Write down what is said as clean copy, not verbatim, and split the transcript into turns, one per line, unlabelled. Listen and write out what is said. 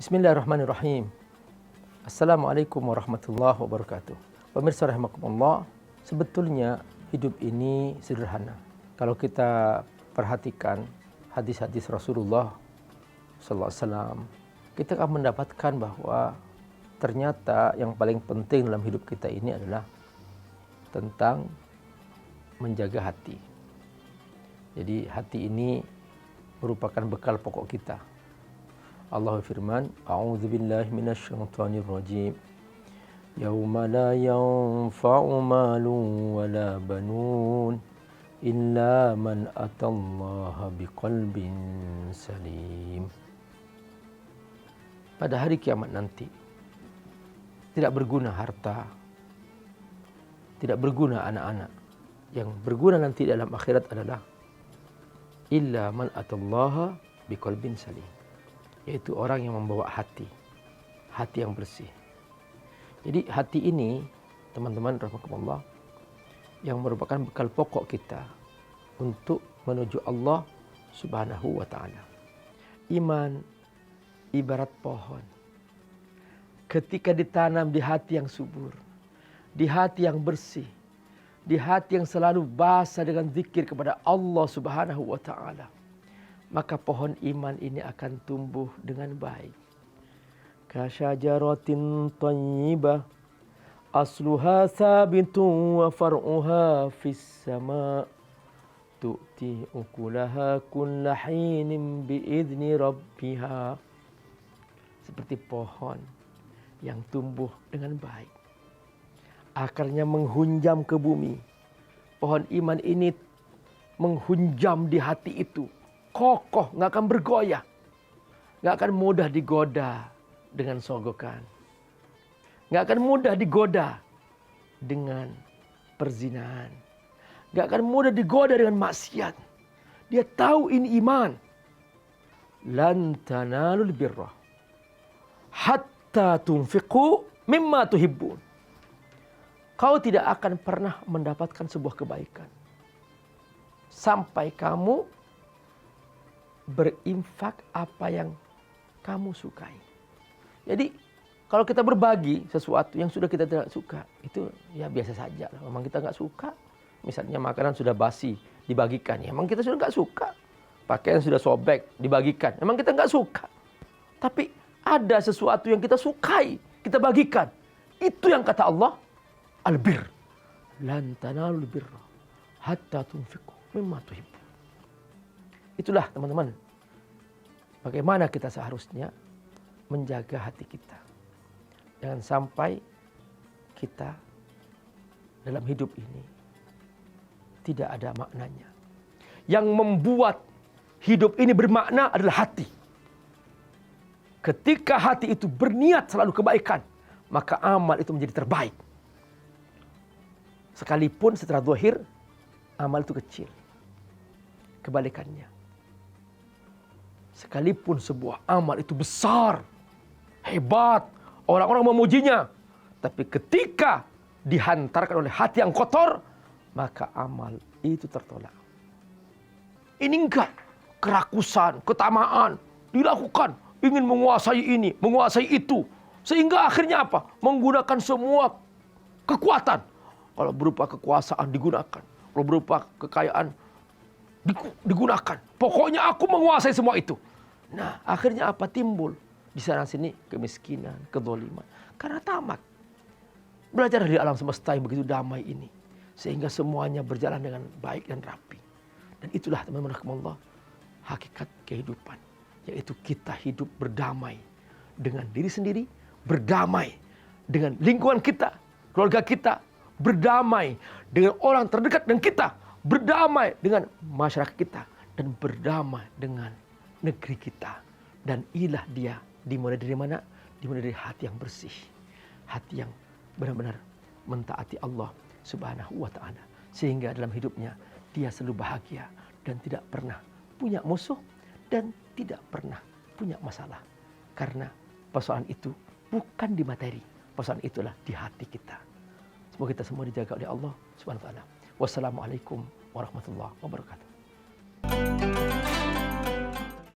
Bismillahirrahmanirrahim. Assalamualaikum warahmatullahi wabarakatuh. Pemirsa rahimakumullah, sebetulnya hidup ini sederhana. Kalau kita perhatikan hadis-hadis Rasulullah sallallahu alaihi wasallam, kita akan mendapatkan bahwa ternyata yang paling penting dalam hidup kita ini adalah tentang menjaga hati. Jadi hati ini merupakan bekal pokok kita. Allah firman, A'udzubillahi minasyaitonir rajim. Yauma la yanfa'u malun wala banun illa man atallaha biqalbin salim. Pada hari kiamat nanti tidak berguna harta, tidak berguna anak-anak. Yang berguna nanti dalam akhirat adalah illa man atallaha biqalbin salim, yaitu orang yang membawa hati yang bersih. Jadi hati ini, teman-teman rahimakumullah, yang merupakan bekal pokok kita untuk menuju Allah Subhanahu wa ta'ala. Iman ibarat pohon. Ketika ditanam di hati yang subur, di hati yang bersih, di hati yang selalu basah dengan zikir kepada Allah Subhanahu wa ta'ala, maka pohon iman ini akan tumbuh dengan baik. Kasyajaratin thayyibah asluha sabitun wa far'uha fis sama' tu'ti ukulaha kulla hinin bi'izni rabbiha. Seperti pohon yang tumbuh dengan baik, akarnya menghunjam ke bumi. Pohon iman ini menghunjam di hati itu, kokoh, nggak akan bergoyah, nggak akan mudah digoda dengan sogokan, nggak akan mudah digoda dengan perzinahan, nggak akan mudah digoda dengan maksiat. Dia tahu ini iman. Lan tanalul birra hatta tunfiqu mimma tuhibbun. Kau tidak akan pernah mendapatkan sebuah kebaikan sampai kamu berinfak apa yang kamu sukai. Jadi kalau kita berbagi sesuatu yang sudah kita tidak suka, itu ya biasa saja. Memang kita nggak suka. Misalnya makanan sudah basi dibagikan, ya memang kita sudah nggak suka. Pakaian sudah sobek dibagikan, memang kita nggak suka. Tapi ada sesuatu yang kita sukai, kita bagikan. Itu yang kata Allah, albir. Lan tanalul birra hatta tunfiqu mimma tuhibbun. Itulah teman-teman, bagaimana kita seharusnya menjaga hati kita. Jangan sampai kita dalam hidup ini tidak ada maknanya. Yang membuat hidup ini bermakna adalah hati. Ketika hati itu berniat selalu kebaikan, maka amal itu menjadi terbaik. Sekalipun secara zahir amal itu kecil. Kebalikannya, sekalipun sebuah amal itu besar, hebat, orang-orang memujinya, tapi ketika dihantarkan oleh hati yang kotor, maka amal itu tertolak. Ini enggak, kerakusan, ketamaan dilakukan, ingin menguasai ini, menguasai itu, sehingga akhirnya apa? Menggunakan semua kekuatan. Kalau berupa kekuasaan digunakan, kalau berupa kekayaan digunakan. Pokoknya aku menguasai semua itu. Nah, akhirnya apa? Timbul di sana sini kemiskinan, kezaliman. Karena tamat. Belajar dari alam semesta yang begitu damai ini, sehingga semuanya berjalan dengan baik dan rapi. Dan itulah teman-teman rahimakumullah, hakikat kehidupan, yaitu kita hidup berdamai dengan diri sendiri, berdamai dengan lingkungan kita, keluarga kita, berdamai dengan orang terdekat dengan kita, berdamai dengan masyarakat kita, dan berdamai dengan negeri kita. Dan inilah dia dimulai dari mana? Dimulai dari hati yang bersih, hati yang benar-benar mentaati Allah Subhanahu wa ta'ala, sehingga dalam hidupnya dia selalu bahagia dan tidak pernah punya musuh dan tidak pernah punya masalah. Karena persoalan itu bukan di materi, persoalan itulah di hati kita. Semoga kita semua dijaga oleh Allah Subhanahu wa ta'ala. Wassalamualaikum warahmatullahi wabarakatuh.